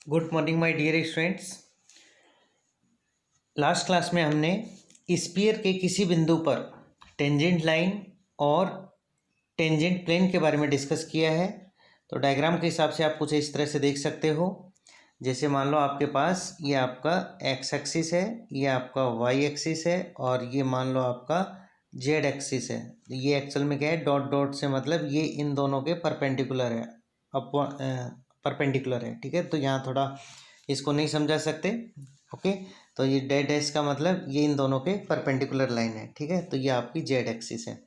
Good morning my dear students. Last class में हमने sphere के किसी बिंदु पर टेंजेंट लाइन और टेंजेंट प्लेन के बारे में डिस्कस किया है। तो डायग्राम के हिसाब से आप कुछ इस तरह से देख सकते हो। जैसे मान लो आपके पास ये आपका एक्स एक्सिस है, ये आपका वाई एक्सिस है और ये मान लो आपका जेड एक्सिस है। ये एक्चुअल में क्या है, डॉट डॉट से मतलब ये इन दोनों के परपेंडिकुलर है, परपेंडिकुलर है। ठीक है, तो यहाँ थोड़ा इसको नहीं समझा सकते। ओके, तो ये डेड डैश का मतलब ये इन दोनों के परपेंडिकुलर लाइन है। ठीक है, तो ये आपकी जेड एक्सिस है।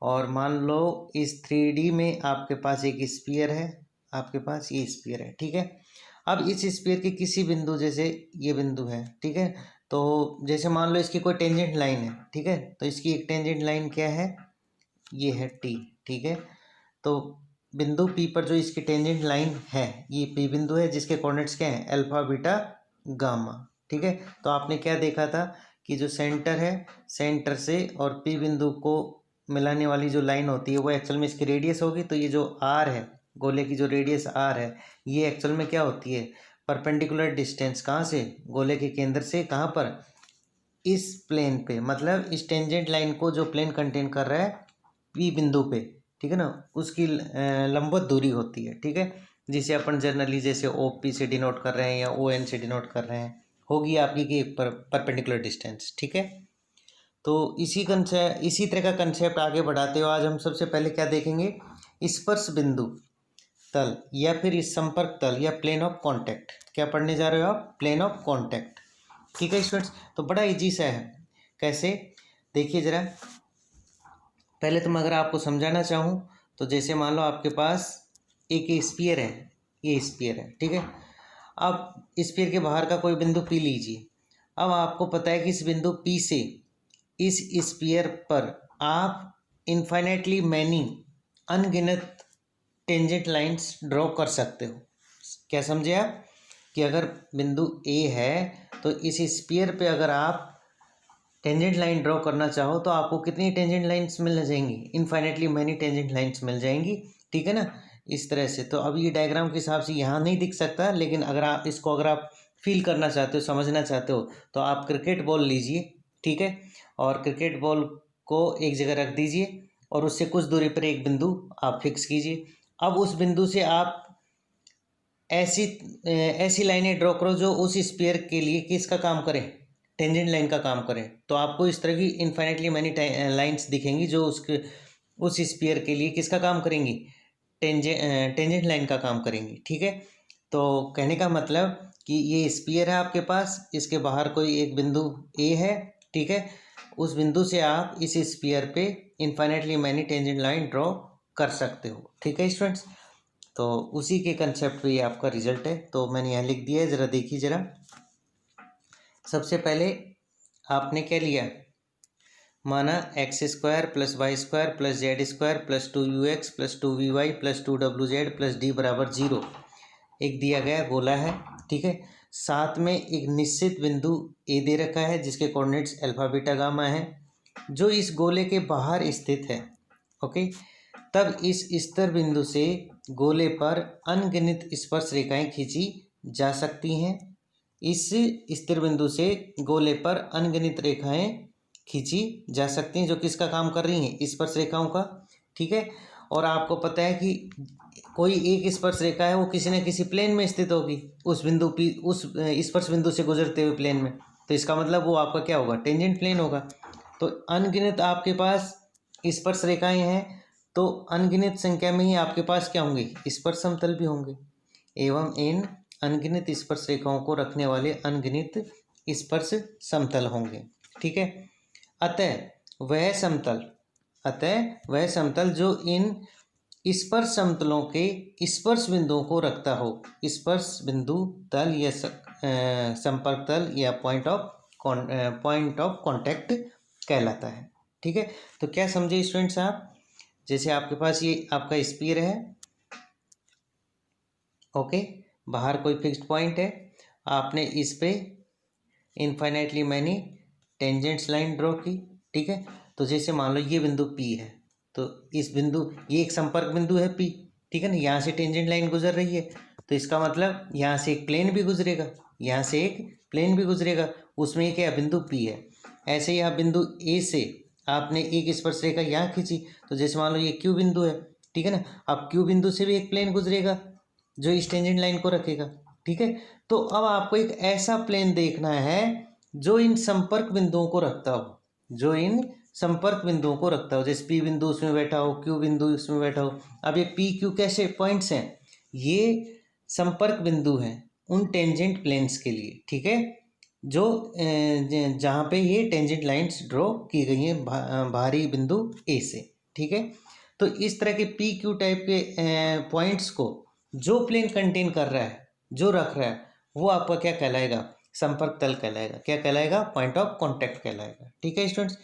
और मान लो इस 3D में आपके पास एक स्फीयर है, आपके पास ये स्फीयर है। ठीक है, अब इस स्फीयर के किसी बिंदु, जैसे ये बिंदु है, ठीक है, तो जैसे मान लो इसकी कोई टेंजेंट लाइन है। ठीक है, तो इसकी एक टेंजेंट लाइन क्या है, ये है टी। ठीक है, तो बिंदु पी पर जो इसकी टेंजेंट लाइन है, ये पी बिंदु है जिसके कोऑर्डिनेट्स क्या हैं, अल्फा बीटा गामा। ठीक है, तो आपने क्या देखा था कि जो सेंटर है, सेंटर से और पी बिंदु को मिलाने वाली जो लाइन होती है वो एक्चुअल में इसकी रेडियस होगी। तो ये जो आर है, गोले की जो रेडियस आर है, ये एक्चुअल में क्या होती है, परपेंडिकुलर डिस्टेंस। कहाँ से, गोले के केंद्र से कहाँ पर, इस प्लेन पे, मतलब इस टेंजेंट लाइन को जो प्लेन कंटेन कर रहा है पी बिंदु पे, ठीक है ना, उसकी लंबवत दूरी होती है। ठीक है, जिसे अपन जनरली जैसे ओ पी से डिनोट कर रहे हैं या ओ एन से डिनोट कर रहे हैं, होगी आपकी कि परपेंडिकुलर डिस्टेंस। ठीक है, तो इसी तरह का कंसेप्ट आगे बढ़ाते हो आज हम सबसे पहले क्या देखेंगे, स्पर्श बिंदु तल या फिर इस संपर्क तल या प्लेन ऑफ कॉन्टैक्ट। क्या पढ़ने जा रहे हो आप, प्लेन ऑफ कॉन्टैक्ट। ठीक है स्टूडेंट्स, तो बड़ा इजी सा है। कैसे, देखिए ज़रा, पहले तो मैं अगर आपको समझाना चाहूँ तो जैसे मान लो आपके पास एक स्फीयर है, ये स्फीयर है। ठीक है, अब स्फीयर के बाहर का कोई बिंदु पी लीजिए। अब आपको पता है कि इस बिंदु पी से इस स्फीयर पर आप इन्फाइनेटली मैनी, अनगिनत टेंजेंट लाइंस ड्रॉ कर सकते हो। क्या समझे आप, कि अगर बिंदु ए है तो इस स्फीयर पे अगर आप टेंजेंट लाइन ड्रॉ करना चाहो तो आपको कितनी टेंजेंट लाइंस मिल जाएंगी, इनफाइनेटली मैनी टेंजेंट लाइंस मिल जाएंगी। ठीक है ना, इस तरह से। तो अब ये डायग्राम के हिसाब से यहाँ नहीं दिख सकता, लेकिन अगर आप इसको अगर आप फील करना चाहते हो, समझना चाहते हो, तो आप क्रिकेट बॉल लीजिए। ठीक है, और क्रिकेट बॉल को एक जगह रख दीजिए और उससे कुछ दूरी पर एक बिंदु आप फिक्स कीजिए। अब उस बिंदु से आप ऐसी ऐसी लाइनें ड्रॉ करो जो उस स्फीयर के लिए किसका काम करें, टेंजेंट लाइन का काम करें। तो आपको इस तरह की इन्फाइनेटली मैनी लाइंस दिखेंगी जो उसके उस स्फीयर के लिए किसका काम करेंगी, टेंजेंट लाइन का काम करेंगी। ठीक है, तो कहने का मतलब कि ये स्फीयर है आपके पास, इसके बाहर कोई एक बिंदु ए है। ठीक है, उस बिंदु से आप इस स्फीयर पे infinitely many tangent line draw कर सकते हो। ठीक है स्टूडेंट्स, तो उसी के कंसेप्ट पे ये आपका रिजल्ट है। तो मैंने यहाँ लिख दिया है, ज़रा देखिए ज़रा। सबसे पहले आपने क्या लिया, माना x square plus y square plus z square plus 2ux plus 2vy plus 2wz plus d बराबर 0 एक दिया गया गोला है। ठीक है, साथ में एक निश्चित बिंदु ए दे रखा है जिसके कोऑर्डिनेट्स अल्फा बीटा गामा है, जो इस गोले के बाहर स्थित है। ओके, तब इस स्तर बिंदु से गोले पर अनगिनत स्पर्श रेखाएं खींची जा सकती हैं। इस स्थिर बिंदु से गोले पर अनगिनत रेखाएं खींची जा सकती हैं जो किसका काम कर रही हैं, स्पर्श रेखाओं का। ठीक है, और आपको पता है कि कोई एक स्पर्श रेखा है वो किसी न किसी प्लेन में स्थित होगी, उस बिंदु पी, उस स्पर्श बिंदु से गुजरते हुए प्लेन में। तो इसका मतलब वो आपका क्या होगा, टेंजेंट प्लेन होगा। तो अनगिनत आपके पास स्पर्श रेखाएं हैं, तो अनगिनत संख्या में ही आपके पास क्या होंगे, स्पर्श समतल भी होंगे, एवं इन अनगिनत स्पर्श रेखाओं को रखने वाले अनगिनत स्पर्श समतल होंगे। ठीक है, अतः वह समतल जो इन स्पर्श समतलों के स्पर्श बिंदुओं को रखता हो, स्पर्श बिंदु तल या संपर्क तल या पॉइंट ऑफ कॉन्टैक्ट कहलाता है। ठीक है, तो क्या समझे स्टूडेंट्स आप, जैसे आपके पास ये आपका स्फीयर है। ओके, बाहर कोई फिक्स्ड पॉइंट है, आपने इस पे infinitely many tangents line draw की। ठीक है, तो जैसे मान लो ये बिंदु पी है, तो इस बिंदु, ये एक संपर्क बिंदु है पी। ठीक है ना, यहाँ से टेंजेंट लाइन गुजर रही है, तो इसका मतलब यहाँ से एक प्लेन भी गुजरेगा, यहाँ से एक प्लेन भी गुजरेगा, उसमें एक क्या बिंदु P है। ऐसे ही आप बिंदु A से आपने एक स्पर्श रेखा यहाँ खींची, तो जैसे मान लो ये Q बिंदु है, ठीक है ना। अब Q बिंदु से भी एक प्लेन गुजरेगा जो इस टेंजेंट लाइन को रखेगा, ठीक है। तो अब आपको एक ऐसा प्लेन देखना है जो इन संपर्क बिंदुओं को रखता हो, जो इन संपर्क बिंदुओं को रखता हो, जैसे P बिंदु उसमें बैठा हो, Q बिंदु उसमें बैठा हो। अब ये P Q कैसे पॉइंट्स हैं, ये संपर्क बिंदु हैं उन टेंजेंट प्लेन्स के लिए, ठीक है, जो जहाँ पे ये टेंजेंट लाइंस ड्रॉ की गई हैं बाहरी बिंदु A से, ठीक है। तो इस तरह के P Q टाइप के पॉइंट्स को जो प्लेन कंटेन कर रहा है, जो रख रहा है, वो आपका क्या कहलाएगा, संपर्क तल कहलाएगा। क्या कहलाएगा, पॉइंट ऑफ कॉन्टैक्ट कहलाएगा, ठीक है स्टूडेंट्स।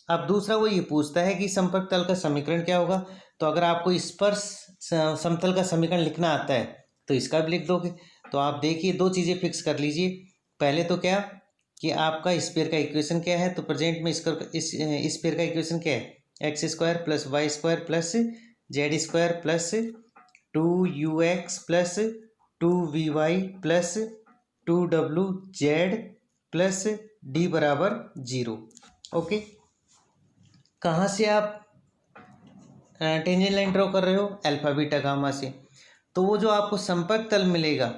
अब दूसरा वो ये पूछता है कि संपर्क तल का समीकरण क्या होगा। तो अगर आपको स्पर्श समतल का समीकरण लिखना आता है तो इसका भी लिख दोगे। तो आप देखिए, दो चीज़ें फिक्स कर लीजिए। पहले तो क्या कि आपका स्फीयर का इक्वेशन क्या है, तो प्रेजेंट में इस स्फीयर का इक्वेशन क्या है, x square plus y square plus z square plus 2ux plus 2vy plus 2wz plus d बराबर 0। ओके, कहाँ से आप टेंजेंट लाइन ड्रॉ कर रहे हो, अल्फा बीटा गामा से। तो वो जो आपको संपर्क तल मिलेगा,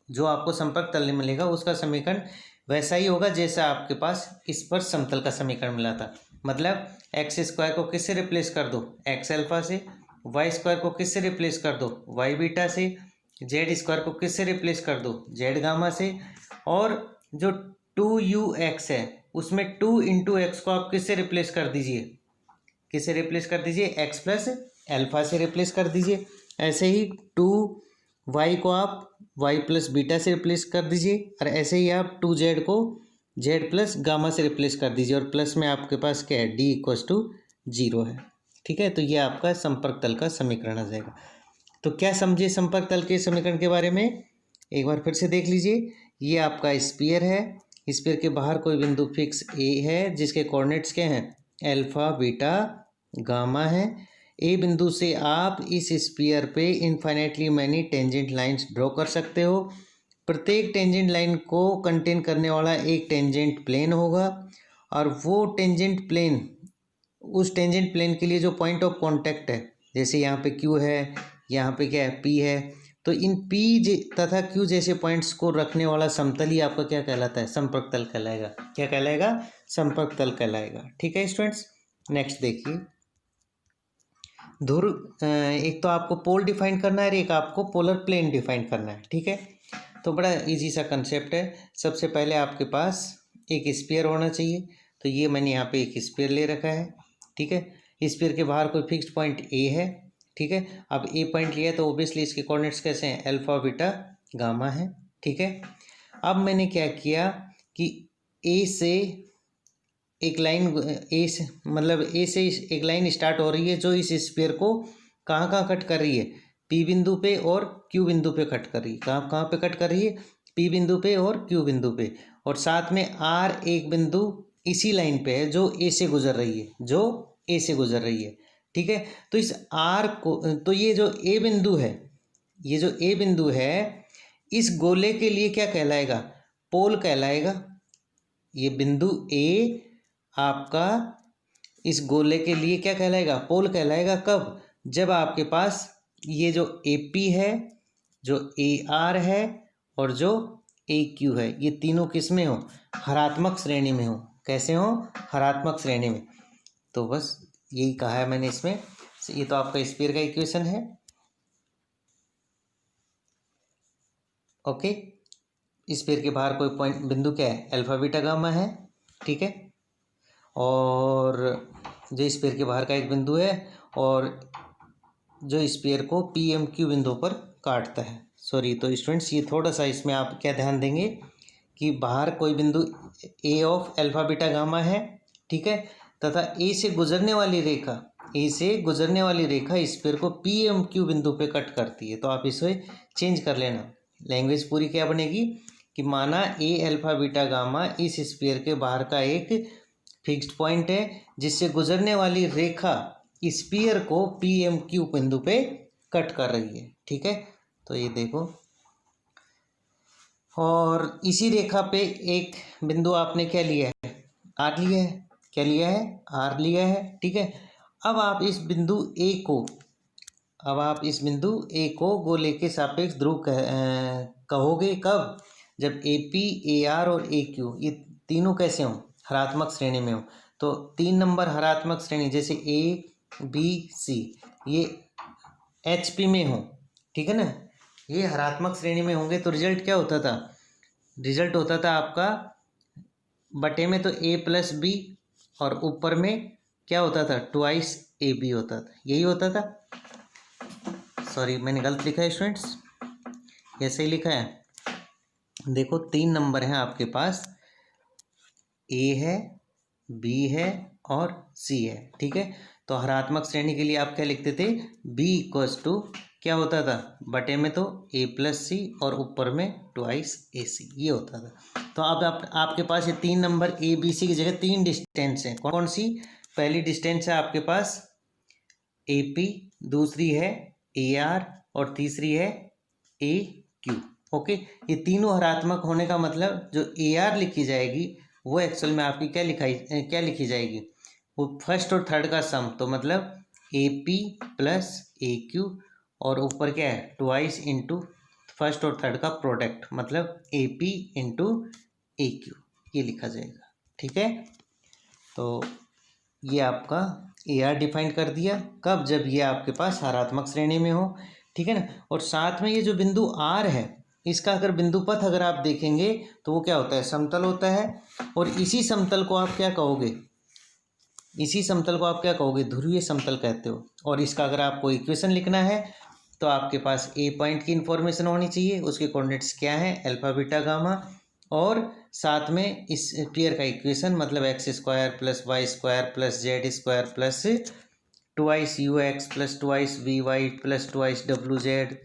जो आपको संपर्क तल मिलेगा उसका समीकरण वैसा ही होगा जैसा आपके पास स्पर्श समतल का समीकरण मिला था। मतलब एक्स स्क्वायर को किससे रिप्लेस कर दो, एक्स अल्फा से। वाई स्क्वायर को किससे रिप्लेस कर दो, वाई बीटा से। जेड स्क्वायर को किससे रिप्लेस कर दो, जेड गामा से। और जो 2ux है उसमें 2 इंटू एक्स को आप किससे रिप्लेस कर दीजिए, किससे रिप्लेस कर दीजिए, एक्स प्लस अल्फा से रिप्लेस कर दीजिए। ऐसे ही 2y को आप y प्लस बीटा से रिप्लेस कर दीजिए, और ऐसे ही आप 2z को z प्लस गामा से रिप्लेस कर दीजिए। और प्लस में आपके पास क्या है, d इक्वस टू 0 है, ठीक है। तो ये आपका संपर्क तल का समीकरण आ जाएगा। तो क्या समझे संपर्क तल के समीकरण के बारे में, एक बार फिर से देख लीजिए। ये आपका स्फीयर है, स्फीयर के बाहर कोई बिंदु फिक्स ए है जिसके कोऑर्डिनेट्स क्या हैं, अल्फा बीटा गामा है। ए बिंदु से आप इस स्फीयर पे infinitely many tangent lines draw कर सकते हो। प्रत्येक टेंजेंट लाइन को कंटेन करने वाला एक टेंजेंट प्लेन होगा, और वो टेंजेंट प्लेन, उस टेंजेंट प्लेन के लिए जो पॉइंट ऑफ कांटेक्ट है, जैसे यहाँ पे क्यू है, यहाँ पे क्या है, पी है। तो इन पी तथा क्यू जैसे पॉइंट्स को रखने वाला समतल ही आपका क्या कहलाता है, संपर्क तल कहलाएगा। क्या कहलाएगा, संपर्क तल कहलाएगा, ठीक है स्टूडेंट्स। नेक्स्ट देखिए, ध्रुव, एक तो आपको पोल डिफाइन करना है और एक आपको पोलर प्लेन डिफाइन करना है, ठीक है। तो बड़ा इजी सा कंसेप्ट है। सबसे पहले आपके पास एक स्फीयर होना चाहिए। तो ये मैंने यहाँ पे एक स्फीयर ले रखा है, ठीक है। स्फीयर के बाहर कोई फिक्स्ड पॉइंट ए है, ठीक है। अब ए पॉइंट लिया तो ओबियसली इसके कोऑर्डिनेट्स कैसे हैं, अल्फा बीटा गामा है, ठीक है। अब मैंने क्या किया कि ए से एक लाइन, ए से मतलब ए से एक लाइन स्टार्ट हो रही है जो इस स्फीयर को कहाँ कहाँ कट कर रही है, पी बिंदु पे और क्यू बिंदु पे कट कर रही है। कहाँ कहाँ पे कट कर रही है, पी बिंदु पे और क्यू बिंदु पे। और साथ में आर एक बिंदु इसी लाइन पे है जो ए से गुजर रही है, जो ए से गुजर रही है, ठीक है। तो इस आर को, तो ये जो ए बिंदु है, ये जो ए बिंदु है इस गोले के लिए क्या कहलाएगा, पोल कहलाएगा। ये बिंदु ए आपका इस गोले के लिए क्या कहलाएगा, पोल कहलाएगा। कब, जब आपके पास ये जो ए पी है, जो ए आर है और जो ए क्यू है, ये तीनों किस में हो, हरात्मक श्रेणी में हो। कैसे हो, हरात्मक श्रेणी में। तो बस यही कहा है मैंने इसमें। ये तो आपका स्फीयर का इक्वेशन है, ओके। स्फीयर के बाहर कोई पॉइंट बिंदु क्या है, अल्फा बीटा गामा है, ठीक है। और जो स्फीयर के बाहर का एक बिंदु है और जो स्फीयर को पी एम क्यू बिंदु पर काटता है। सॉरी, तो स्टूडेंट्स ये थोड़ा सा इसमें आप क्या ध्यान देंगे कि बाहर कोई बिंदु ए ऑफ अल्फा बीटा गामा है, ठीक है, तथा ए से गुजरने वाली रेखा, ए से गुजरने वाली रेखा स्फीयर को पी एम क्यू बिंदु पे कट करती है। तो आप इसे चेंज कर लेना, लैंग्वेज पूरी क्या बनेगी कि माना ए अल्फा बीटा गामा इस स्फीयर के बाहर का एक फिक्स्ड पॉइंट है जिससे गुजरने वाली रेखा स्फीयर को पी एम क्यू बिंदु पे कट कर रही है, ठीक है। तो ये देखो, और इसी रेखा पे एक बिंदु आपने क्या लिया है, आर लिया है, क्या लिया है, आर लिया है, ठीक है। अब आप इस बिंदु ए को गोले के सापेक्ष ध्रुव कहोगे कब, जब ए पी, ए आर और ए क्यू ये तीनों कैसे हों, हरात्मक श्रेणी में हो। तो 3 नंबर हरात्मक श्रेणी जैसे ए बी सी ये एच पी में हो, ठीक है ना, ये हरात्मक श्रेणी में होंगे तो रिजल्ट क्या होता था, रिजल्ट होता था आपका बटे में तो ए प्लस बी और ऊपर में क्या होता था, ट्वाइस ए बी होता था, यही होता था। सॉरी मैंने गलत लिखा है स्टूडेंट्स, ऐसे ही लिखा है। देखो 3 नंबर हैं आपके पास, ए है, बी है और सी है, ठीक है। तो हरात्मक श्रेणी के लिए आप क्या लिखते थे, बी इक्वल्स टू क्या होता था, बटे में तो ए प्लस सी और ऊपर में ट्वाइस ए सी, ये होता था। तो अब आपके पास ये 3 नंबर ए बी सी की जगह 3 डिस्टेंस हैं, कौन सी, पहली डिस्टेंस है आपके पास ए पी, दूसरी है ए आर और तीसरी है ए क्यू, ओके। ये तीनों हरात्मक होने का मतलब जो ए आर लिखी जाएगी वो एक्चुअल में आपकी क्या लिखी जाएगी, वो फर्स्ट और थर्ड का सम, तो मतलब A P plus A Q और ऊपर क्या है ट्वाइस इंटू फर्स्ट और थर्ड का प्रोडक्ट, मतलब A P into A Q, ये लिखा जाएगा, ठीक है। तो ये आपका ए आर डिफाइन कर दिया, कब, जब ये आपके पास हरात्मक श्रेणी में हो, ठीक है ना। और साथ में ये जो बिंदु आर है इसका अगर बिंदु पथ अगर आप देखेंगे तो वो क्या होता है, समतल होता है। और इसी समतल को आप क्या कहोगे, ध्रुवीय समतल कहते हो। और इसका अगर आपको इक्वेशन लिखना है तो आपके पास ए पॉइंट की इंफॉर्मेशन होनी चाहिए, उसके कोऑर्डिनेट्स क्या हैं, अल्फा बीटा गामा, और साथ में इस पेयर का इक्वेशन मतलब x square plus y square plus z square plus twice u x plus twice v y plus twice डब्ल्यू जेड,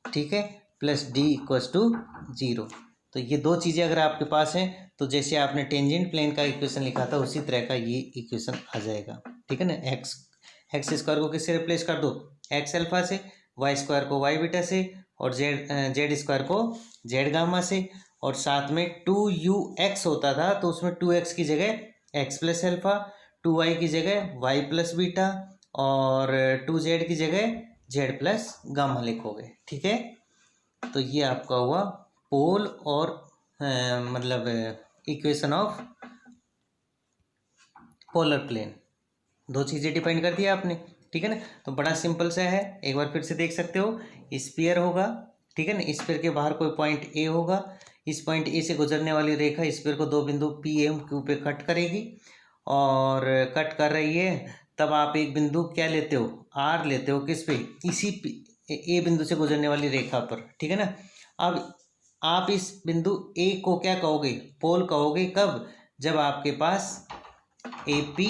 ठीक है, प्लस डी इक्वल्स टू 0। तो ये 2 चीज़ें अगर आपके पास हैं तो जैसे आपने टेंजेंट प्लेन का इक्वेशन लिखा था उसी तरह का ये इक्वेशन आ जाएगा, ठीक है ना। एक्स स्क्वायर को किससे रिप्लेस कर दो, एक्स अल्फा से, वाई स्क्वायर को वाई बीटा से और जेड स्क्वायर को जेड गामा से। और साथ में 2ux होता था तो उसमें 2x की जगह एक्स प्लस अल्फा, 2y की जगह वाई प्लस बीटा और 2z की जगह जेड प्लस गामा लिखोगे, ठीक है। तो ये आपका हुआ पोल और मतलब इक्वेशन ऑफ पोलर प्लेन, 2 चीज़ें डिफाइन कर दिया आपने, ठीक है ना। तो बड़ा सिंपल सा है, एक बार फिर से देख सकते हो, स्फीयर होगा, ठीक है ना, स्फीयर के बाहर कोई पॉइंट ए होगा, इस पॉइंट ए से गुजरने वाली रेखा स्फीयर को 2 बिंदु पी एम क्यू पे कट करेगी, और कट कर रही है तब आप एक बिंदु क्या लेते हो, आर लेते हो, किस पे, इसी ए बिंदु से गुजरने वाली रेखा पर, ठीक है ना। अब आप इस बिंदु ए को क्या कहोगे, पोल कहोगे, कब, जब आपके पास A P,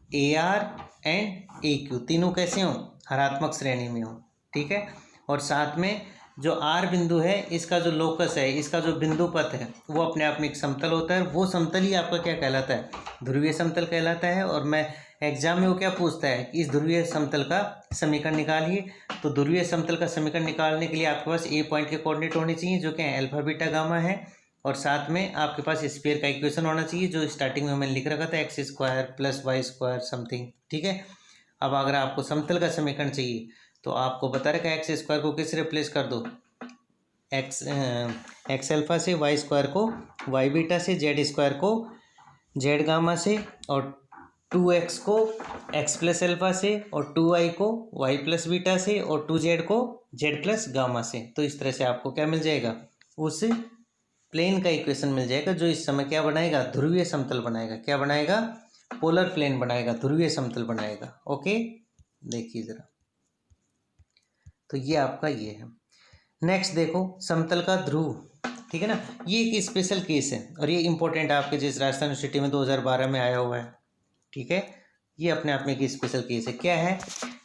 A R and A Q तीनों कैसे हों, हरात्मक श्रेणी में हो, ठीक है। और साथ में जो आर बिंदु है इसका जो लोकस है, इसका जो बिंदु पथ है वो अपने आप में एक समतल होता है, वो समतल ही आपका क्या कहलाता है, ध्रुवीय समतल कहलाता है। और मैं एग्जाम में वो क्या पूछता है, इस ध्रुवीय समतल का समीकरण निकालिए। तो ध्रुवीय समतल का समीकरण निकालने के लिए आपके पास ए पॉइंट के कोऑर्डिनेट होने चाहिए जो कि अल्फा बीटा गामा है, और साथ में आपके पास स्फीयर का इक्वेशन होना चाहिए जो स्टार्टिंग में मैंने लिख रखा था, x square plus y square something, ठीक है। अब अगर आपको समतल का समीकरण चाहिए तो आपको बता रखा है एक्स स्क्वायर को किस रिप्लेस कर दो, एक्स अल्फा से, वाई स्क्वायर को वाई बीटा से, जेड स्क्वायर को जेड गामा से, और 2x को एक्स प्लस अल्फा से, और 2y को वाई प्लस बीटा से, और 2z को जेड प्लस गामा से। तो इस तरह से आपको क्या मिल जाएगा, उस प्लेन का इक्वेशन मिल जाएगा जो इस समय क्या बनाएगा, ध्रुवीय समतल बनाएगा, क्या बनाएगा, पोलर प्लेन बनाएगा, ध्रुवीय समतल बनाएगा, ओके। देखिए ज़रा, तो ये आपका ये है। नेक्स्ट देखो समतल का ध्रुव, ठीक है ना, ये एक स्पेशल केस है और ये इंपॉर्टेंट आपके जिस राजस्थान यूनिवर्सिटी में 2012 में आया हुआ है, ठीक है। ये अपने आप में एक स्पेशल केस है। क्या है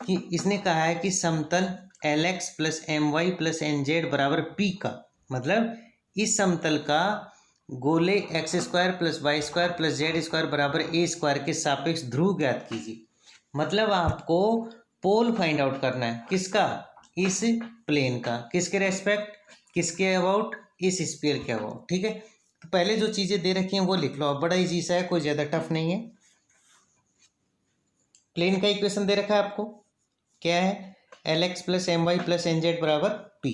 कि इसने कहा है कि समतल LX plus MY plus NZ बराबर P का, मतलब इस समतल का गोले x square plus y square plus z square बराबर ए स्क्वायर के सापेक्ष ध्रुव ज्ञात कीजिए। मतलब आपको पोल फाइंड आउट करना है, किसका, इस प्लेन का, किसके रेस्पेक्ट, किसके अबाउट, इस स्फीयर के अबाउट। ठीक है, तो पहले जो चीज़ें दे रखी हैं वो लिख लो, अब बड़ा इजी सा है, कोई ज़्यादा टफ नहीं है। प्लेन का इक्वेशन दे रखा है आपको, क्या है, l x plus m y plus n z बराबर पी।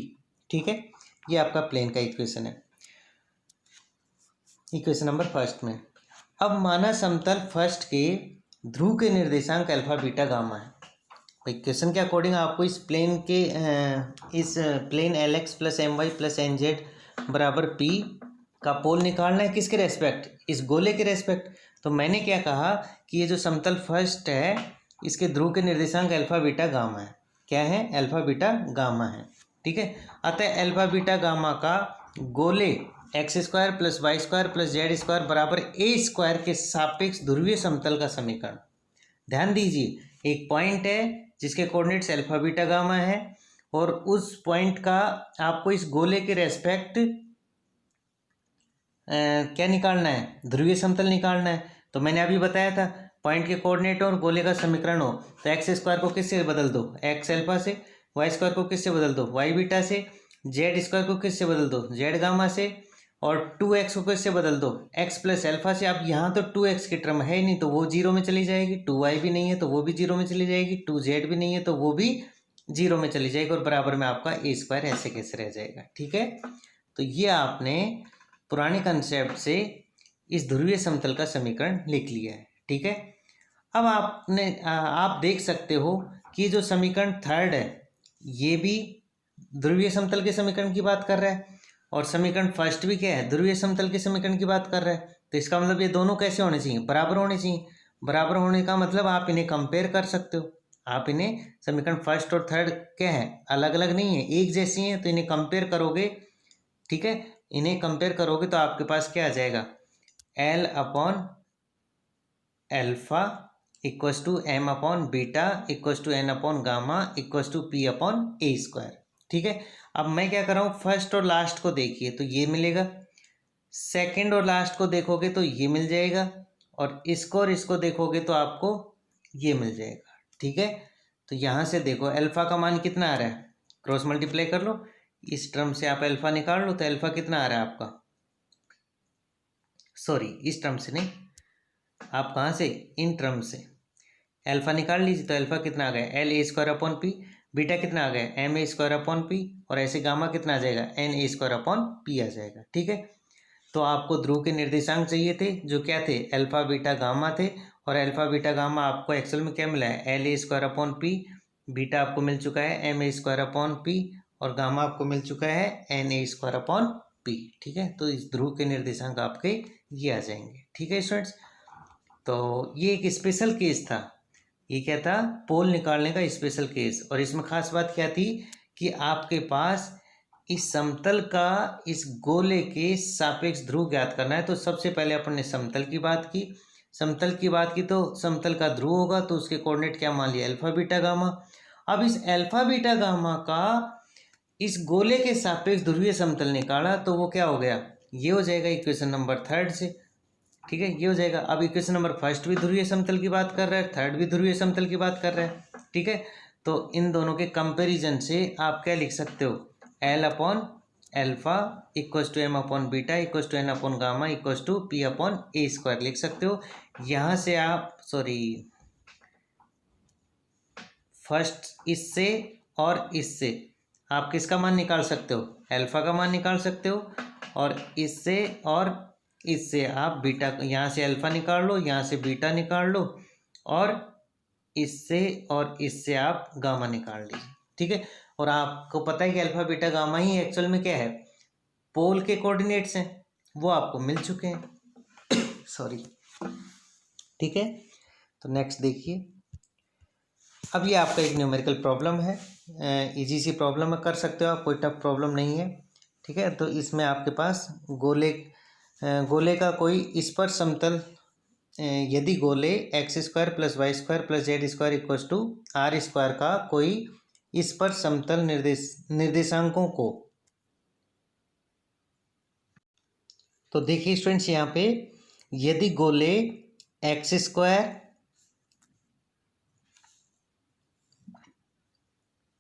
ठीक है, ये आपका प्लेन का इक्वेशन है, इक्वेशन नंबर फर्स्ट में। अब माना समतल फर्स्ट के ध्रुव के निर्देशांक अल्फा बीटा गामा है। इक्वेशन के अकॉर्डिंग आपको इस plane l x plus m y plus n z बराबर पी का पोल निकालना है, किसके रेस्पेक्ट, इस गोले के रेस्पेक्ट। तो मैंने क्या कहा कि ये जो समतल फर्स्ट है इसके ध्रुव के निर्देशांक अल्फा बीटा गामा है। क्या है, अल्फा बीटा गामा है। ठीक है, अतः अल्फा बीटा गामा का गोले x square plus y square plus z square बराबर ए स्क्वायर के सापेक्ष ध्रुवीय समतल का समीकरण। ध्यान दीजिए, एक पॉइंट है जिसके कोऑर्डिनेट्स अल्फा बीटा गामा है और उस पॉइंट का आपको इस गोले के रेस्पेक्ट क्या निकालना है, ध्रुवीय समतल निकालना है। तो मैंने अभी बताया था, पॉइंट के कोऑर्डिनेट और गोले का समीकरण हो तो एक्स स्क्वायर को किससे बदल दो, एक्स अल्फा से, वाई स्क्वायर को किससे बदल दो, वाई बीटा से, जेड स्क्वायर को किससे बदल दो, जेड गामा से, और 2x को किससे बदल दो, x प्लस एल्फा से। अब यहाँ तो 2x की टर्म है ही नहीं तो वो जीरो में चली जाएगी, 2y भी नहीं है तो वो भी जीरो में चली जाएगी, 2z भी नहीं है तो वो भी जीरो में चली जाएगी, और बराबर में आपका ए स्क्वायर ऐसे कैसे रह जाएगा। ठीक है, तो ये आपने पुराने कंसेप्ट से इस ध्रुवीय समतल का समीकरण लिख लिया है। ठीक है, अब आप देख सकते हो कि जो समीकरण थर्ड है ये भी ध्रुवीय समतल के समीकरण की बात कर रहा है, और समीकरण फर्स्ट भी क्या है, ध्रुवीय समतल के समीकरण की बात कर रहा है। तो इसका मतलब ये दोनों कैसे होने चाहिए, बराबर होने चाहिए। बराबर होने का मतलब आप इन्हें कंपेयर कर सकते हो, आप इन्हें समीकरण फर्स्ट और थर्ड क्या है, अलग अलग नहीं है, एक जैसी हैं, तो इन्हें कंपेयर करोगे। ठीक है, इन्हें कंपेयर करोगे तो आपके पास क्या आ जाएगा, l upon alpha equals to m upon beta equals to n upon gamma equals to p upon a square. ठीक है, अब मैं क्या कर रहा हूँ, फर्स्ट और लास्ट को देखिए तो ये मिलेगा, सेकंड और लास्ट को देखोगे तो ये मिल जाएगा, और इसको देखोगे तो आपको ये मिल जाएगा। ठीक है, तो यहाँ से देखो अल्फा का मान कितना आ रहा है, क्रॉस मल्टीप्लाई कर लो, इस टर्म से आप अल्फा निकाल लो तो अल्फा कितना आ रहा है आपका, सॉरी इस टर्म से नहीं, आप कहाँ से, इन टर्म से अल्फा निकाल लीजिए तो अल्फा कितना आ गया, एल ए स्क्वायर अपॉन पी, बीटा कितना आ गया, एम ए स्क्वायर अपॉन पी, और ऐसे गामा कितना आ जाएगा, एन ए स्क्वायर अपॉन पी आ जाएगा। ठीक है, तो आपको ध्रुव के निर्देशांक चाहिए थे जो क्या थे, अल्फा बीटा गामा थे, और अल्फा बीटा गामा आपको एक्चुअल में क्या मिला है, एल ए स्क्वायर अपॉन पी, बीटा आपको मिल चुका है एम ए स्क्वायर अपॉन पी, और गामा आपको मिल चुका है एन ए स्क्वायर अपॉन पी। ठीक है, तो इस ध्रुव के निर्देशांक आपके ये आ जाएंगे। ठीक है स्टूडेंट्स, तो ये एक स्पेशल केस था, ये क्या था, पोल निकालने का स्पेशल केस। और इसमें खास बात क्या थी कि आपके पास इस समतल का इस गोले के सापेक्ष ध्रुव ज्ञात करना है। तो सबसे पहले अपन ने समतल की बात की, समतल की बात की तो समतल का ध्रुव होगा तो उसके कोऑर्डिनेट क्या मान लिया, अल्फा बीटा गामा। अब इस अल्फा बीटा गामा का इस गोले के सापेक्ष ध्रुवीय समतल निकाला तो वो क्या हो गया, ये हो जाएगा इक्वेशन नंबर थर्ड से। ठीक है, ये हो जाएगा। अब इक्वेशन नंबर फर्स्ट भी ध्रुवीय समतल की बात कर रहा है, थर्ड भी ध्रुवीय समतल की बात कर रहा है। ठीक है, तो इन दोनों के कंपैरिजन से आप क्या लिख सकते हो, l upon alpha equals to m upon beta equals to n upon gamma equals to p upon a square लिख सकते हो। यहाँ से आप फर्स्ट इससे और इससे आप किसका मान निकाल सकते हो, अल्फा का मान निकाल सकते हो, और इससे और इससे आप बीटा, यहाँ से अल्फा निकाल लो, यहाँ से बीटा निकाल लो, और इससे और इससे आप गामा निकाल लीजिए। ठीक है, और आपको पता है कि अल्फा बीटा गामा ही एक्चुअल में क्या है, पोल के कोऑर्डिनेट्स हैं, वो आपको मिल चुके हैं सॉरी। ठीक है, तो नेक्स्ट देखिए, अब ये आपका एक न्यूमेरिकल प्रॉब्लम है, इजी सी प्रॉब्लम है, कर सकते हो आप, कोई टफ प्रॉब्लम नहीं है। ठीक है, तो इसमें आपके पास गोले का कोई स्पर्श समतल, यदि गोले x square plus y square plus z square equals to r square का कोई स्पर्श समतल निर्देशांकों को, तो देखिए स्टूडेंट्स यहाँ पे, यदि गोले x square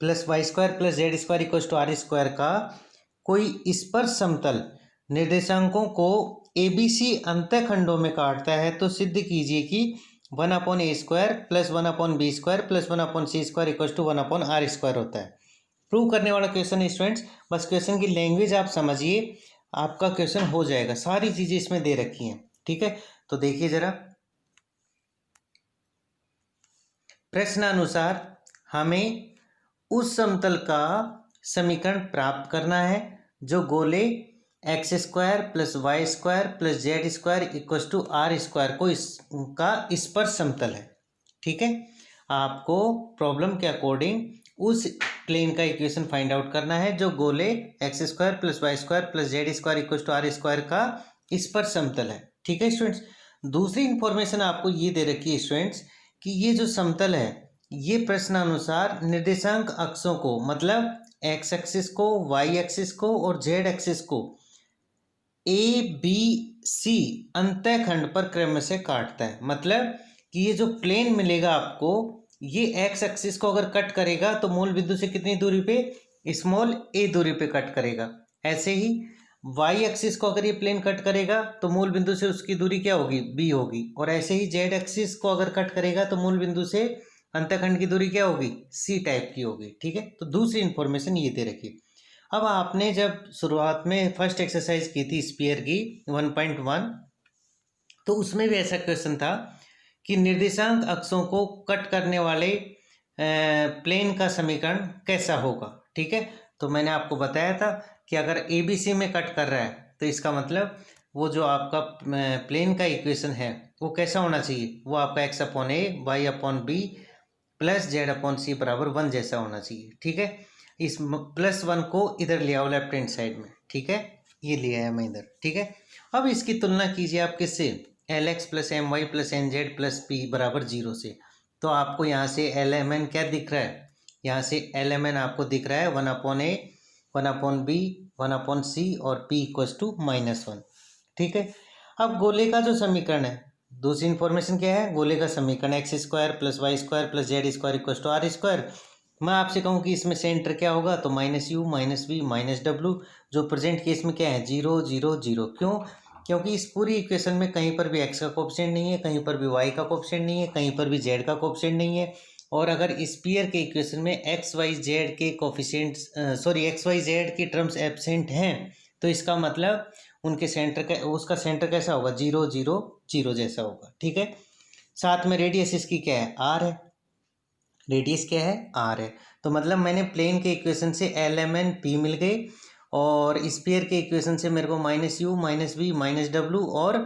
plus y square plus z square equal to r square का कोई स्पर्श समतल निर्देशांकों को ए बी सी अंतःखंडों में काटता है तो सिद्ध कीजिए कि 1/a² plus 1/b² plus 1/c² equal to 1/r² होता है। प्रूव करने वाला क्वेश्चन है स्टूडेंट्स, बस क्वेश्चन की लैंग्वेज आप समझिए, आपका क्वेश्चन हो जाएगा। सारी चीज़ें इसमें दे रखी हैं, ठीक है। तो देखिए जरा, प्रश्नानुसार हमें उस समतल का समीकरण प्राप्त करना है जो गोले x² plus y² plus z² equal to r² को इसका स्पर्श समतल है, ठीक है। आपको प्रॉब्लम के अकॉर्डिंग उस प्लेन का इक्वेशन फाइंड आउट करना है जो गोले x² plus y² plus z² equal to r² का स्पर्श समतल है, ठीक है स्टूडेंट्स। दूसरी इंफॉर्मेशन आपको ये दे रखी है स्टूडेंट्स कि ये जो समतल है ये प्रश्नानुसार निर्देशांक अक्षों को, मतलब x एक्सिस को, y एक्सिस को और z एक्सिस को ए बी सी अंतःखंड पर क्रम से काटता है। मतलब कि ये जो प्लेन मिलेगा आपको, ये एक्स एक्सिस को अगर कट करेगा तो मूल बिंदु से कितनी दूरी पे, स्मॉल ए दूरी पे कट करेगा। ऐसे ही वाई एक्सिस को अगर ये प्लेन कट करेगा तो मूल बिंदु से उसकी दूरी क्या होगी, बी होगी। और ऐसे ही जेड एक्सिस को अगर कट करेगा तो मूल बिंदु से अंतःखंड की दूरी क्या होगी, सी टाइप की होगी, ठीक है। तो दूसरी इंफॉर्मेशन ये दे रखी। अब आपने जब शुरुआत में फर्स्ट एक्सरसाइज की थी स्फीयर की 1.1, तो उसमें भी ऐसा क्वेश्चन था कि निर्देशांक अक्षों को कट करने वाले प्लेन का समीकरण कैसा होगा, ठीक है। तो मैंने आपको बताया था कि अगर ए बी सी में कट कर रहा है तो इसका मतलब वो जो आपका प्लेन का इक्वेशन है वो कैसा होना चाहिए, वो आपका x/a y/b प्लस z/c बराबर 1 जैसा होना चाहिए, ठीक है। इस +1 को इधर ले आओ लेफ्ट हैंड साइड में, ठीक है, ये ले आया मैं इधर, ठीक है। अब इसकी तुलना कीजिए आप किससे, LX plus MY plus NZ plus P बराबर 0 से। तो आपको यहाँ से LMN क्या दिख रहा है, यहाँ से LMN आपको दिख रहा है 1/a 1/b 1/c और P इक्वल्स टू -1, ठीक है। अब गोले का जो समीकरण है, दूसरी इंफॉर्मेशन क्या है, गोले का समीकरण x² plus y² plus z² equals to r²। मैं आपसे कहूँ कि इसमें सेंटर क्या होगा, तो -u -v -w, जो प्रेजेंट केस में क्या है 0 0 0। क्यों, क्योंकि इस पूरी इक्वेशन में कहीं पर भी x का कोएफिशिएंट नहीं है, कहीं पर भी y का कोएफिशिएंट नहीं है, कहीं पर भी z का कोएफिशिएंट नहीं है। और अगर स्फीयर के इक्वेशन में x y z के कोएफिशिएंट्स x y z की टर्म्स एब्सेंट हैं तो इसका मतलब उनके सेंटर का, उसका सेंटर कैसा होगा, 0 0 0 जैसा होगा, ठीक है। साथ में रेडियस इसकी क्या है, r है, रेडियस क्या है, r है। तो मतलब मैंने प्लेन के इक्वेशन से LMN P मिल गए और स्फीयर के इक्वेशन से मेरे को -u -v -w और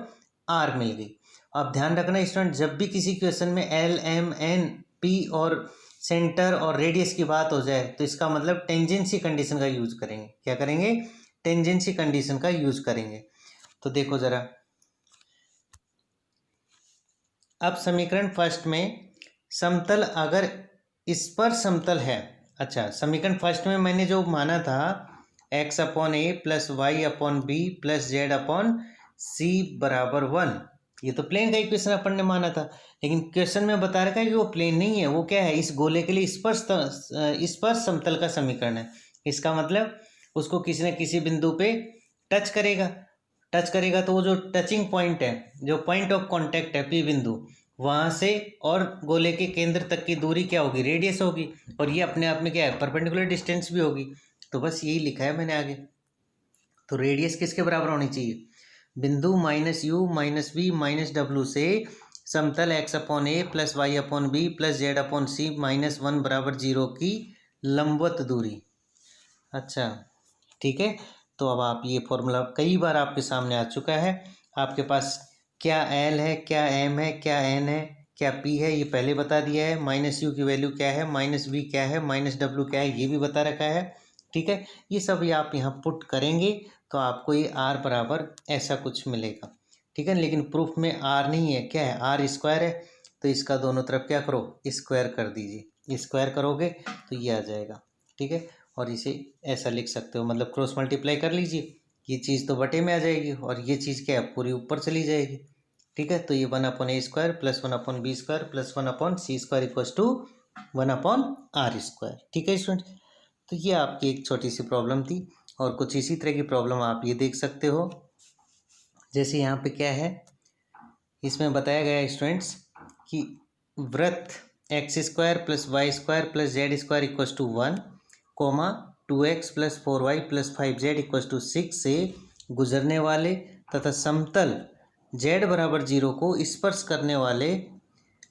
r मिल गई। अब ध्यान रखना स्टूडेंट, जब भी किसी क्वेश्चन में LMN P और सेंटर और रेडियस की बात हो जाए तो इसका मतलब टेंजेंसी कंडीशन का यूज करेंगे। क्या करेंगे, टेंजेंसी कंडीशन का यूज करेंगे। तो देखो जरा, अब समीकरण फर्स्ट में समतल अगर स्पर्श समतल है, अच्छा समीकरण फर्स्ट में मैंने जो माना था x/a plus y/b plus z/c बराबर 1, ये तो प्लेन का इक्वेशन अपन ने माना था। लेकिन क्वेश्चन में बता रखा है कि वो प्लेन नहीं है, वो क्या है, इस गोले के लिए स्पर्श समतल का समीकरण है। इसका मतलब उसको किसी न किसी बिंदु पे टच करेगा तो वो जो टचिंग पॉइंट है, जो पॉइंट ऑफ कांटेक्ट है P बिंदु, वहाँ से और गोले के केंद्र तक की दूरी क्या होगी, रेडियस होगी। और ये अपने आप में क्या है, परपेंडिकुलर डिस्टेंस भी होगी। तो बस यही लिखा है मैंने आगे। तो रेडियस किसके बराबर होनी चाहिए, बिंदु -u -v -w से समतल x/a plus y/b plus z/c -1 बराबर 0 की लंबवत दूरी। अच्छा ठीक है, तो अब आप ये फॉर्मूला कई बार आपके सामने आ चुका है। आपके पास क्या L है, क्या M है, क्या N है, क्या P है, ये पहले बता दिया है। -u की वैल्यू क्या है, -v क्या है, -w क्या है, ये भी बता रखा है, ठीक है। ये सब आप यहाँ पुट करेंगे तो आपको ये r बराबर ऐसा कुछ मिलेगा, ठीक है। लेकिन प्रूफ में r नहीं है, क्या है, r² है। तो इसका दोनों तरफ क्या करो, स्क्वायर कर दीजिए। स्क्वायर करोगे तो ये आ जाएगा, ठीक है। और इसे ऐसा लिख सकते हो, मतलब क्रॉस मल्टीप्लाई कर लीजिए, ये चीज़ तो बटे में आ जाएगी और ये चीज़ क्या है, पूरी ऊपर चली जाएगी, ठीक है। तो ये 1/a² plus 1/b² plus 1/c² equals to 1/r²। ठीक है स्टूडेंट, तो ये आपकी एक छोटी सी प्रॉब्लम थी। और कुछ इसी तरह की प्रॉब्लम आप ये देख सकते हो। जैसे यहाँ पे क्या है, इसमें बताया गया है स्टूडेंट्स कि वृत्त x² + y² + z² = 1, 2x + 4y + 5z = 6 से गुजरने वाले तथा समतल z = 0 को स्पर्श करने वाले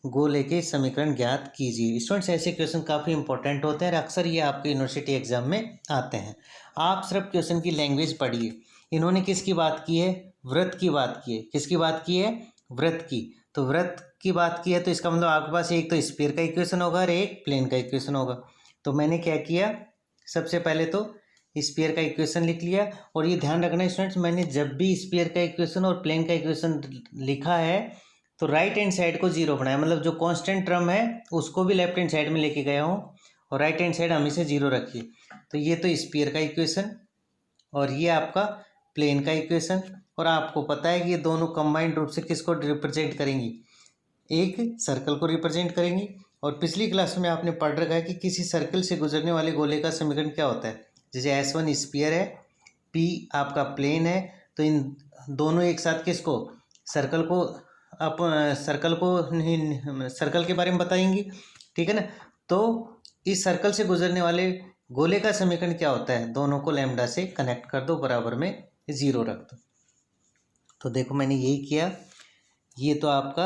गोले के समीकरण ज्ञात कीजिए। स्टूडेंट्स, ऐसे क्वेश्चन काफ़ी इंपॉर्टेंट होते हैं और अक्सर ये आपके यूनिवर्सिटी एग्जाम में आते हैं। आप सिर्फ क्वेश्चन की लैंग्वेज पढ़िए। इन्होंने किसकी बात की है? वृत्त की बात की है। किसकी बात की है? वृत्त की। तो वृत्त की बात की है तो इसका मतलब आपके पास एक तो स्फीयर का इक्वेशन होगा और एक प्लेन का इक्वेशन होगा। तो मैंने क्या किया, सबसे पहले तो स्फीयर का इक्वेशन लिख लिया। और ये ध्यान रखना स्टूडेंट्स, मैंने जब भी स्फीयर का इक्वेशन और प्लेन का इक्वेशन लिखा है तो राइट हैंड साइड को जीरो बनाया, मतलब जो कांस्टेंट टर्म है उसको भी लेफ्ट हैंड साइड में लेके गया हूँ और राइट हैंड साइड हमेशा जीरो रखिए। तो ये तो स्फीयर का इक्वेशन और ये आपका प्लेन का इक्वेशन। और आपको पता है कि ये दोनों कंबाइंड रूप से किसको रिप्रेजेंट करेंगी? एक सर्कल को रिप्रेजेंट करेंगी। और पिछली क्लास में आपने पढ़ रखा है कि किसी सर्कल से गुजरने वाले गोले का समीकरण क्या होता है। जैसे S1 स्फीयर है, P आपका प्लेन है, तो इन दोनों एक साथ किसको, सर्कल को, आप सर्कल के बारे में बताएंगी। ठीक है ना। तो इस सर्कल से गुजरने वाले गोले का समीकरण क्या होता है? दोनों को लैम्डा से कनेक्ट कर दो, बराबर में जीरो रख दो। तो देखो मैंने यही किया। ये तो आपका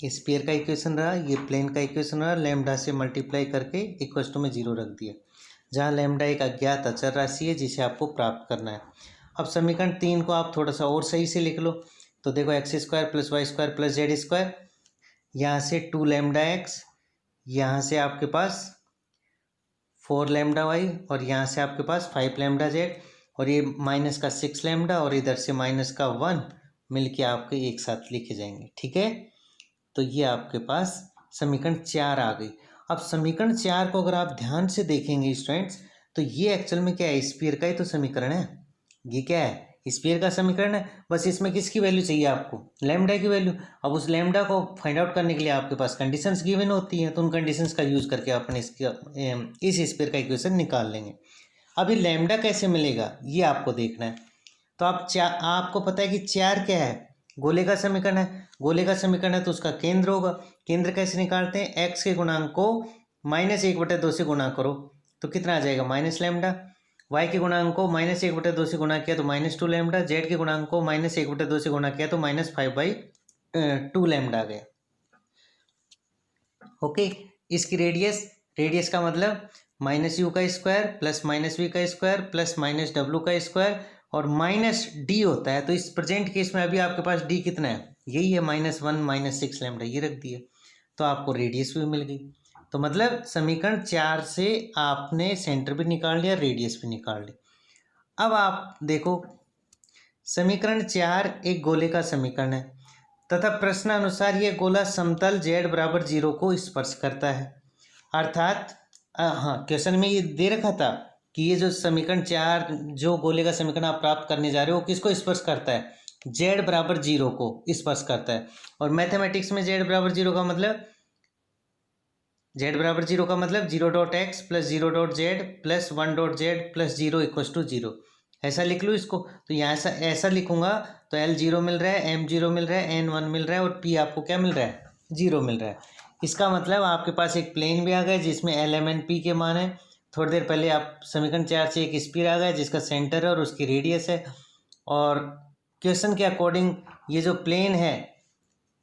स्फीयर का इक्वेशन रहा, ये प्लेन का इक्वेशन रहा, लैम्डा से मल्टीप्लाई करके इक्वल टू में जीरो रख दिया, जहाँ लैम्डा एक अज्ञात अचर राशि है जिसे आपको प्राप्त करना है। अब समीकरण 3 को आप थोड़ा सा और सही से लिख लो। तो देखो x² + y² + z², यहाँ से 2 लैम्डा x, यहाँ से आपके पास 4 लैम्डा y और यहाँ से आपके पास 5 लैम्डा z, और ये माइनस का 6 लैम्डा और इधर से माइनस का 1 मिलके आपके एक साथ लिखे जाएंगे। ठीक है, तो ये आपके पास समीकरण 4 आ गई। अब समीकरण 4 को अगर आप ध्यान से देखेंगे स्टूडेंट्स, तो ये एक्चुअल में क्या है? स्फीयर का ही तो समीकरण है। ये क्या है? स्फीयर का समीकरण है। बस इसमें किसकी वैल्यू चाहिए आपको? लैम्डा की वैल्यू। अब उस लैम्डा को फाइंड आउट करने के लिए आपके पास कंडीशंस गिवन होती हैं, तो उन कंडीशंस का यूज करके अपने इस स्फीयर का इक्वेशन निकाल लेंगे। अभी लैम्डा कैसे मिलेगा ये आपको देखना है। तो आपको पता है कि 4 क्या है? गोले का समीकरण है। गोले का समीकरण है तो उसका केंद्र होगा। केंद्र कैसे निकालते हैं? x के गुणांक को -1/2 से गुणा करो तो कितना आ जाएगा? Minus lambda. y के गुणांक को -1/2 से गुणा किया तो -2 लैम्डा। z के गुणांक को -1/2 से गुणा किया तो -5/2 लैम्डा आ गया। ओके, इसकी रेडियस का मतलब -u² + -v² + -w² और -d होता है। तो इस प्रेजेंट केस में अभी आपके पास d कितना है? यही है -1 -6 लैम्डा, ये रख दिया तो आपको रेडियस भी मिल गई। तो मतलब समीकरण 4 से आपने सेंटर भी निकाल लिया, रेडियस भी निकाल ली। अब आप देखो, समीकरण 4 एक गोले का समीकरण है तथा प्रश्नानुसार यह गोला समतल z = 0 को स्पर्श करता है। अर्थात हाँ, क्वेश्चन में ये दे रखा था कि ये जो समीकरण 4, जो गोले का समीकरण आप प्राप्त करने जा रहे हो, किसको स्पर्श करता है? z = 0 को स्पर्श करता है। और मैथमेटिक्स में z = 0 का मतलब, z = 0 का मतलब 0.x + 0.z + 1.z + 0 = 0। ऐसा लिख लो इसको। तो यहाँ ऐसा लिखूंगा तो L 0 मिल रहा है, M 0 मिल रहा है, N 1 मिल रहा है और P आपको क्या मिल रहा है? 0 मिल रहा है। इसका मतलब आपके पास एक प्लेन भी आ गया जिसमें L, M, N, P के मान है। थोड़ी देर पहले आप समीकरण 4 से एक स्फीयर आ गया जिसका सेंटर है और उसकी रेडियस है। और क्वेश्चन के अकॉर्डिंग ये जो प्लेन है,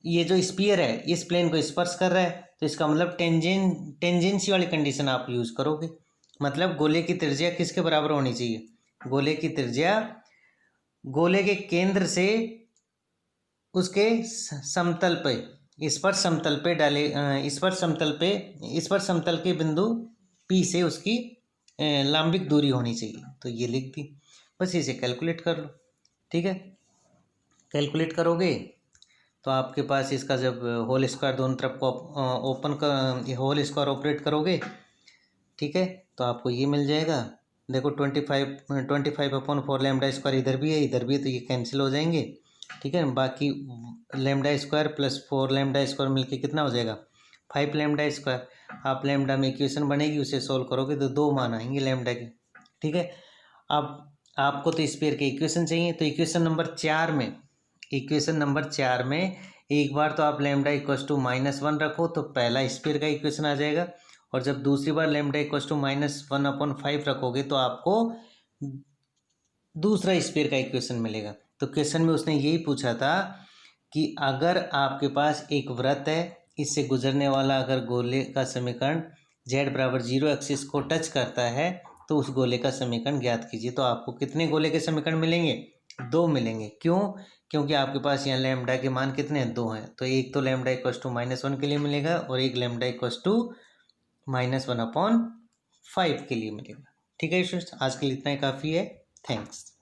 ये जो स्फीयर है, इस प्लेन को स्पर्श कर रहा है, तो इसका मतलब टेंजेंसी वाली कंडीशन आप यूज करोगे। मतलब गोले की त्रिज्या किसके बराबर होनी चाहिए? गोले की त्रिज्या गोले के केंद्र से उसके समतल पे, स्पर्श समतल पे डाले, स्पर्श समतल के बिंदु P से उसकी लंबिक दूरी होनी चाहिए। तो ये लिख दी, बस इसे कैलकुलेट कर लो। ठीक है, कैलकुलेट करोगे तो आपके पास इसका जब होल स्क्वायर दोनों तरफ को ओपन कर, होल स्क्वायर ऑपरेट करोगे, ठीक है, तो आपको ये मिल जाएगा। देखो 25/4 λ² इधर भी है, इधर भी है, तो ये कैंसिल हो जाएंगे। ठीक है, बाकी λ² + 4 λ² मिलके कितना हो जाएगा? 5 लैम्डा स्क्वायर। आप लैम्डा में इक्वेशन बनेगी, उसे सोल्व करोगे तो 2 मान आएंगे लैम्डा के। ठीक है, अब आपको तो स्फीयर के इक्वेशन चाहिए, तो इक्वेशन नंबर 4 में एक बार तो आप लैम्डा इक्वस टू -1 रखो तो पहला स्फीयर का इक्वेशन आ जाएगा, और जब दूसरी बार लैम्डा इक्वस टू -1/5 रखोगे तो आपको दूसरा स्फीयर का इक्वेशन मिलेगा। तो क्वेश्चन में उसने यही पूछा था कि अगर आपके पास एक वृत्त है, इससे गुजरने वाला अगर गोले का समीकरण z बराबर 0 एक्सिस को टच करता है तो उस गोले का समीकरण ज्ञात कीजिए। तो आपको कितने गोले के समीकरण मिलेंगे? 2 मिलेंगे। क्यों? क्योंकि आपके पास यहाँ लैम्डा के मान कितने हैं? 2 हैं। तो एक तो लैम्डा इक्वस टू -1 के लिए मिलेगा और एक लैम्डा इक्वस टू -1/5 के लिए मिलेगा। ठीक है स्टूडेंट्स, आज के लिए इतना ही काफ़ी है। थैंक्स।